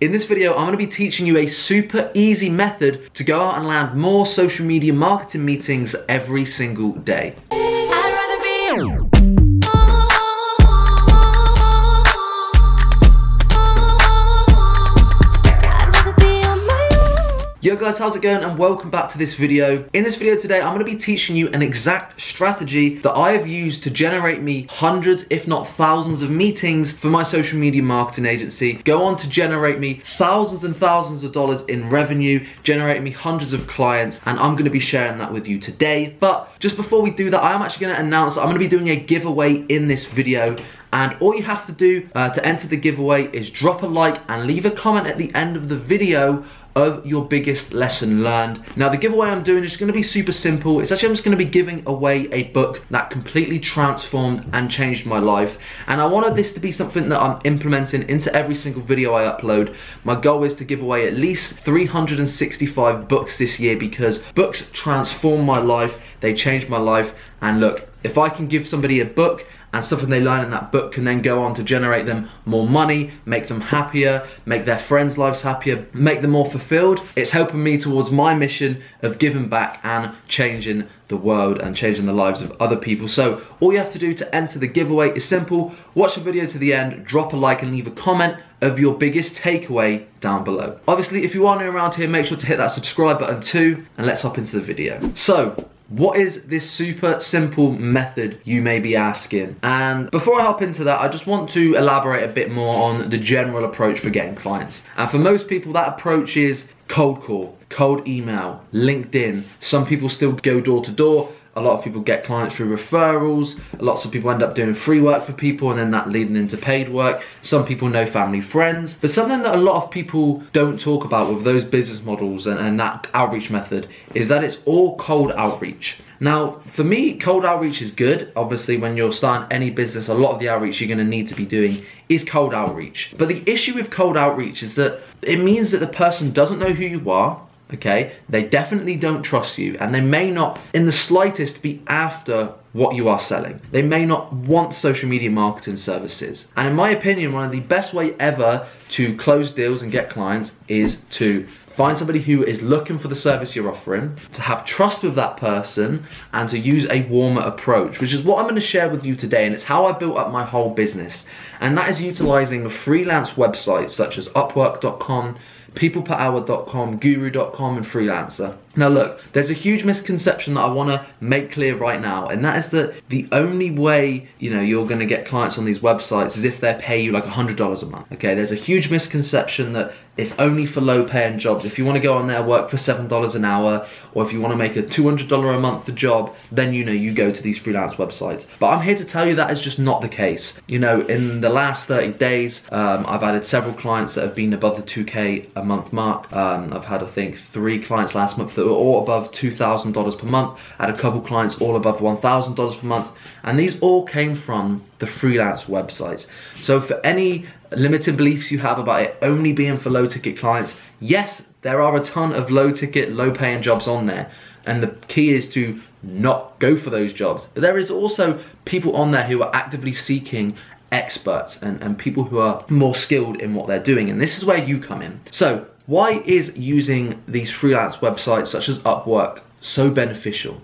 In this video, I'm going to be teaching you a super easy method to go out and land more social media marketing meetings every single day. Yo guys, how's it going and welcome back to this video. In this video today, I'm going to be teaching you an exact strategy that I have used to generate me hundreds, if not thousands of meetings for my social media marketing agency. Go on to generate me thousands and thousands of dollars in revenue, generate me hundreds of clients, and I'm going to be sharing that with you today. But just before we do that, I am actually going to announce that I'm going to be doing a giveaway in this video. And all you have to do to enter the giveaway is drop a like and leave a comment at the end of the video of your biggest lesson learned. Now the giveaway I'm doing is going to be super simple. It's actually, I'm just going to be giving away a book that completely transformed and changed my life. And I wanted this to be something that I'm implementing into every single video I upload. My goal is to give away at least 365 books this year because books transform my life, they changed my life. And look, if I can give somebody a book and something they learn in that book can then go on to generate them more money, make them happier, make their friends' lives happier, make them more fulfilled, it's helping me towards my mission of giving back and changing the world and changing the lives of other people. So all you have to do to enter the giveaway is simple. Watch the video to the end, drop a like and leave a comment of your biggest takeaway down below. Obviously, if you are new around here, make sure to hit that subscribe button too, and let's hop into the video. So, what is this super simple method, you may be asking? And before I hop into that, I just want to elaborate a bit more on the general approach for getting clients. And for most people, that approach is cold call, cold email, LinkedIn. Some people still go door to door. A lot of people get clients through referrals. Lots of people end up doing free work for people and then that leading into paid work. Some people know family, friends. But something that a lot of people don't talk about with those business models and that outreach method is that it's all cold outreach. Now, for me, cold outreach is good. Obviously, when you're starting any business, a lot of the outreach you're gonna need to be doing is cold outreach. But the issue with cold outreach is that it means that the person doesn't know who you are. Okay, they definitely don't trust you and they may not in the slightest be after what you are selling. They may not want social media marketing services. And in my opinion, one of the best way ever to close deals and get clients is to find somebody who is looking for the service you're offering, to have trust with that person, and to use a warmer approach, which is what I'm going to share with you today. And it's how I built up my whole business. And that is utilizing freelance websites such as Upwork.com, peopleperhour.com, guru.com, and Freelancer. Now look, there's a huge misconception that I want to make clear right now, and that is that the only way you're going to get clients on these websites is if they pay you like $100 a month. Okay, there's a huge misconception that it's only for low paying jobs. If you want to go on there, work for $7 an hour, or if you want to make a $200 a month job, then you go to these freelance websites. But I'm here to tell you that is just not the case. In the last 30 days, I've added several clients that have been above the 2K a month mark. I've had, I think, 3 clients last month that were all above $2,000 per month. I had a couple clients all above $1,000 per month, and these all came from the freelance websites. So for any limited beliefs you have about it only being for low ticket clients, yes, there are a ton of low ticket, low paying jobs on there, and the key is to not go for those jobs. But there is also people on there who are actively seeking experts and people who are more skilled in what they're doing, and this is where you come in. So why is using these freelance websites such as Upwork so beneficial?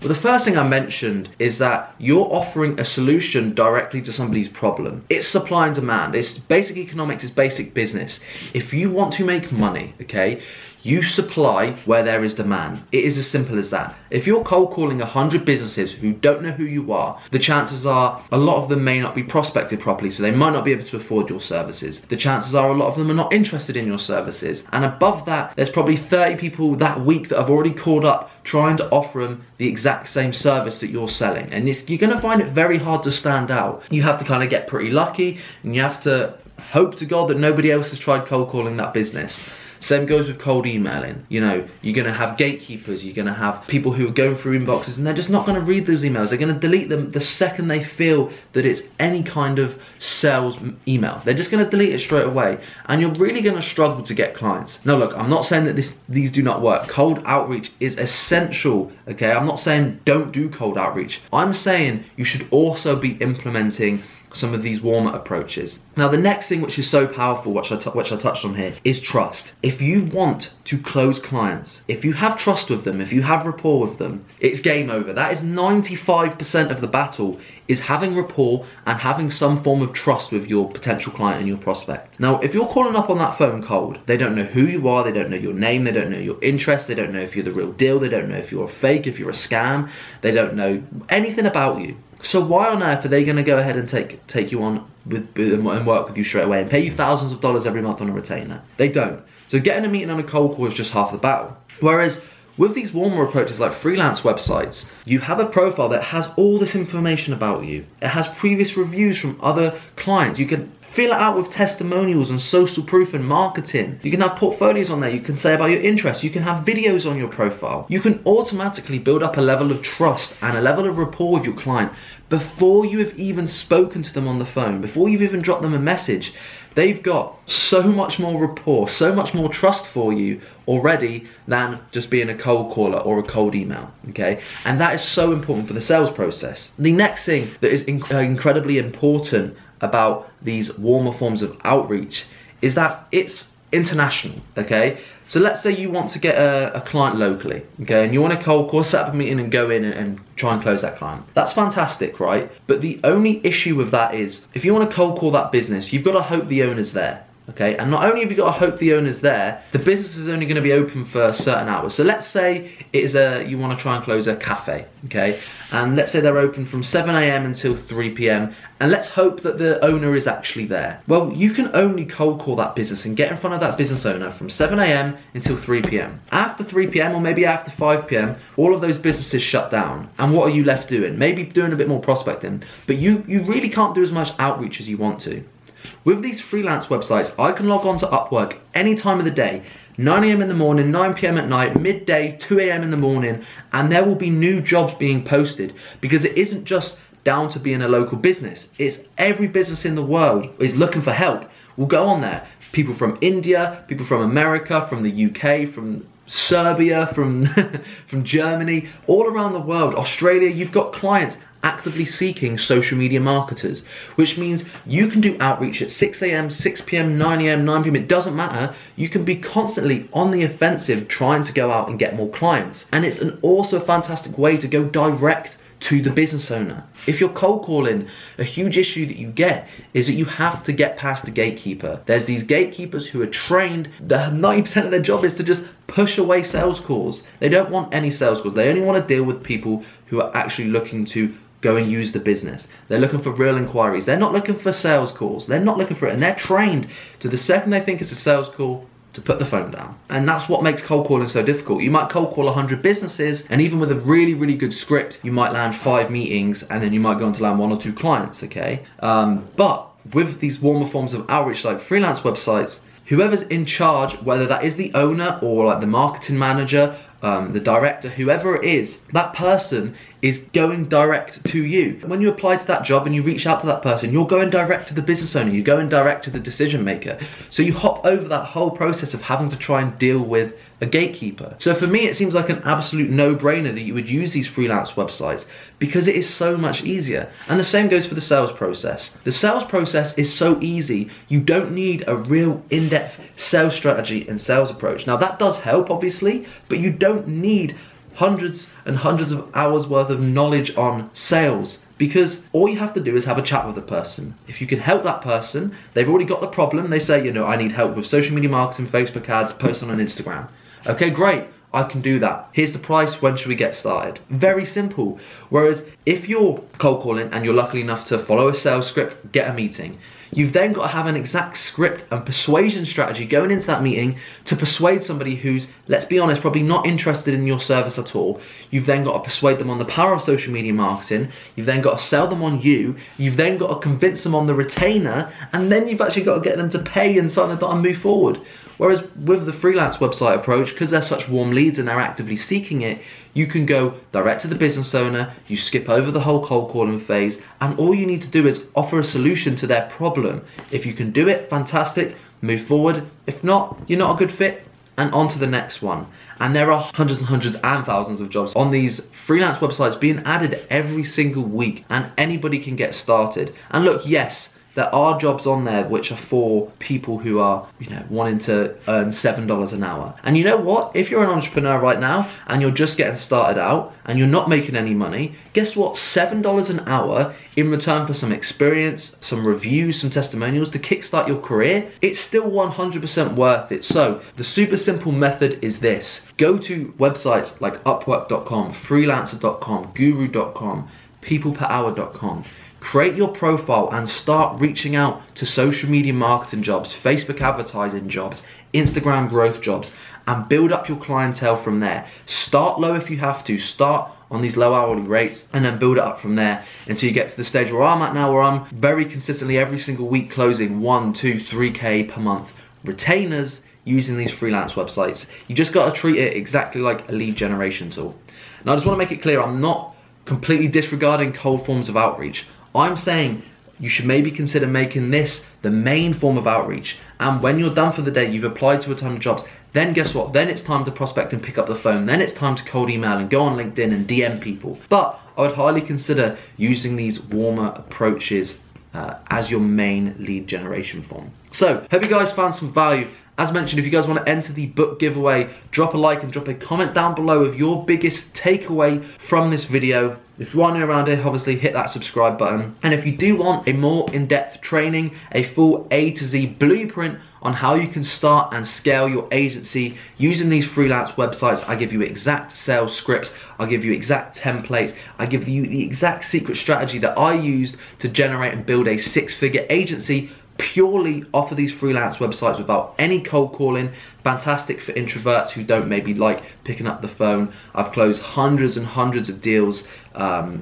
Well, the first thing I mentioned is that you're offering a solution directly to somebody's problem. It's supply and demand. It's basic economics, it's basic business. If you want to make money, okay, you supply where there is demand. It is as simple as that. If you're cold calling 100 businesses who don't know who you are, the chances are a lot of them may not be prospected properly, so they might not be able to afford your services. The chances are a lot of them are not interested in your services. And above that, there's probably 30 people that week that have already called up trying to offer them the exact same service that you're selling. And you're gonna find it very hard to stand out. You have to kind of get pretty lucky, and you have to hope to God that nobody else has tried cold calling that business. Same goes with cold emailing. You're gonna have gatekeepers, you're gonna have people who are going through inboxes and they're just not gonna read those emails. They're gonna delete them the second they feel that it's any kind of sales email. They're just gonna delete it straight away, and you're really gonna struggle to get clients. Now look, I'm not saying that these do not work. Cold outreach is essential, okay? I'm not saying don't do cold outreach. I'm saying you should also be implementing some of these warmer approaches. Now, the next thing which is so powerful, which I touched on here, is trust. If you want to close clients, if you have trust with them, if you have rapport with them, it's game over. That is 95% of the battle, is having rapport and having some form of trust with your potential client and your prospect. Now, if you're calling up on that phone cold, they don't know who you are, they don't know your name, they don't know your interests, they don't know if you're the real deal, they don't know if you're a fake, if you're a scam, they don't know anything about you. So why on earth are they going to go ahead and take you on and work with you straight away and pay you thousands of dollars every month on a retainer? They don't. So getting a meeting on a cold call is just half the battle. Whereas with these warmer approaches like freelance websites, you have a profile that has all this information about you. It has previous reviews from other clients. You can fill it out with testimonials and social proof and marketing. You can have portfolios on there. You can say about your interests. You can have videos on your profile. You can automatically build up a level of trust and a level of rapport with your client before you have even spoken to them on the phone, before you've even dropped them a message. They've got so much more rapport, so much more trust for you already than just being a cold caller or a cold email, okay? And that is so important for the sales process. The next thing that is incredibly important about these warmer forms of outreach is that it's international, okay? So let's say you want to get a client locally, okay, and you want to cold call, set up a meeting and go in and try and close that client. That's fantastic, right? But the only issue with that is, if you want to cold call that business, you've got to hope the owner's there. Okay, and not only have you got to hope the owner's there, the business is only going to be open for certain hours. So let's say it is you want to try and close a cafe, okay, and let's say they're open from 7 AM until 3 PM, and let's hope that the owner is actually there. Well, you can only cold call that business and get in front of that business owner from 7 AM until 3 PM. After 3 PM or maybe after 5 PM, all of those businesses shut down. And what are you left doing? Maybe doing a bit more prospecting, but you really can't do as much outreach as you want to. With these freelance websites, I can log on to Upwork any time of the day, 9 AM in the morning, 9 PM at night, midday, 2 AM in the morning, and there will be new jobs being posted, because it isn't just down to being a local business. It's every business in the world is looking for help. We'll go on there. People from India, people from America, from the UK, from Serbia, from Germany, all around the world, Australia. You've got clients actively seeking social media marketers, which means you can do outreach at 6 AM, 6 PM, 9 AM, 9 PM, it doesn't matter. You can be constantly on the offensive trying to go out and get more clients. And it's also a fantastic way to go direct to the business owner. If you're cold calling, a huge issue that you get is that you have to get past the gatekeeper. There's these gatekeepers who are trained, 90% of their job is to just push away sales calls. They don't want any sales calls. They only want to deal with people who are actually looking to go and use the business. They're looking for real inquiries. They're not looking for sales calls. They're not looking for it. And they're trained to, the second they think it's a sales call, to put the phone down. And that's what makes cold calling so difficult. You might cold call 100 businesses, and even with a really, really good script, you might land 5 meetings, and then you might go on to land 1 or 2 clients, okay? But with these warmer forms of outreach like freelance websites, whoever's in charge, whether that is the owner or like the marketing manager, the director, whoever it is, that person is going direct to you. When you apply to that job and you reach out to that person, you're going direct to the business owner, you're going direct to the decision maker. So you hop over that whole process of having to try and deal with a gatekeeper. So for me, it seems like an absolute no-brainer that you would use these freelance websites, because it is so much easier. And the same goes for the sales process. The sales process is so easy, you don't need a real in-depth sales strategy and sales approach. Now that does help, obviously, but you don't need hundreds and hundreds of hours worth of knowledge on sales, because all you have to do is have a chat with the person. If you can help that person, they've already got the problem, they say, you know, I need help with social media marketing, Facebook ads, posting on Instagram. Okay, great, I can do that. Here's the price, when should we get started? Very simple. Whereas if you're cold calling and you're lucky enough to follow a sales script, get a meeting, you've then got to have an exact script and persuasion strategy going into that meeting to persuade somebody who's, let's be honest, probably not interested in your service at all. You've then got to persuade them on the power of social media marketing. You've then got to sell them on you. You've then got to convince them on the retainer, and then you've actually got to get them to pay and sign the dot and move forward. Whereas with the freelance website approach, because they're such warm leads and they're actively seeking it, you can go direct to the business owner, you skip over the whole cold calling phase, and all you need to do is offer a solution to their problem. If you can do it, fantastic, move forward. If not, you're not a good fit, and on to the next one. And there are hundreds and hundreds and thousands of jobs on these freelance websites being added every single week, and anybody can get started. And look, yes, there are jobs on there which are for people who are, wanting to earn $7 an hour. And you know what? If you're an entrepreneur right now and you're just getting started out and you're not making any money, guess what? $7 an hour in return for some experience, some reviews, some testimonials to kickstart your career, it's still 100% worth it. So the super simple method is this. Go to websites like Upwork.com, Freelancer.com, Guru.com, peopleperhour.com. Create your profile and start reaching out to social media marketing jobs, Facebook advertising jobs, Instagram growth jobs, and build up your clientele from there. Start low if you have to. Start on these low hourly rates and then build it up from there until you get to the stage where I'm at now, where I'm very consistently every single week closing 1, 2, 3K per month retainers using these freelance websites. You just got to treat it exactly like a lead generation tool. Now, I just want to make it clear, I'm not completely disregarding cold forms of outreach. I'm saying you should maybe consider making this the main form of outreach. And when you're done for the day, you've applied to a ton of jobs, then guess what? Then it's time to prospect and pick up the phone. Then it's time to cold email and go on LinkedIn and DM people. But I would highly consider using these warmer approaches as your main lead generation form. So, hope you guys found some value. As mentioned, if you guys want to enter the book giveaway, drop a like and drop a comment down below of your biggest takeaway from this video. If you are new around here, obviously hit that subscribe button. And if you do want a more in-depth training, a full A to Z blueprint on how you can start and scale your agency using these freelance websites, I give you exact sales scripts, I'll give you exact templates, I give you the exact secret strategy that I used to generate and build a 6-figure agency purely off of these freelance websites without any cold calling. Fantastic for introverts who don't maybe like picking up the phone. I've closed hundreds and hundreds of deals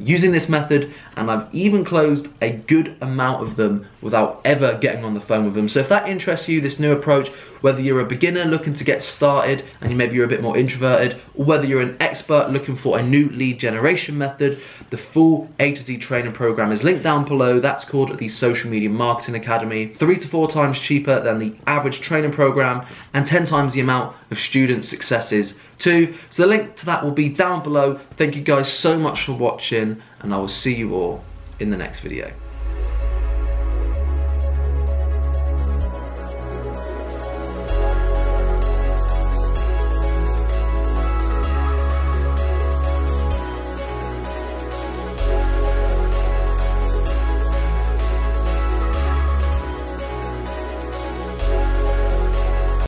using this method, and I've even closed a good amount of them without ever getting on the phone with them. So if that interests you, this new approach, whether you're a beginner looking to get started and maybe you're a bit more introverted, or whether you're an expert looking for a new lead generation method, the full A to Z training program is linked down below. That's called the Social Media Marketing Academy. 3 to 4 times cheaper than the average training program and 10 times the amount of student successes too. So the link to that will be down below. Thank you guys so much for watching, and I will see you all in the next video.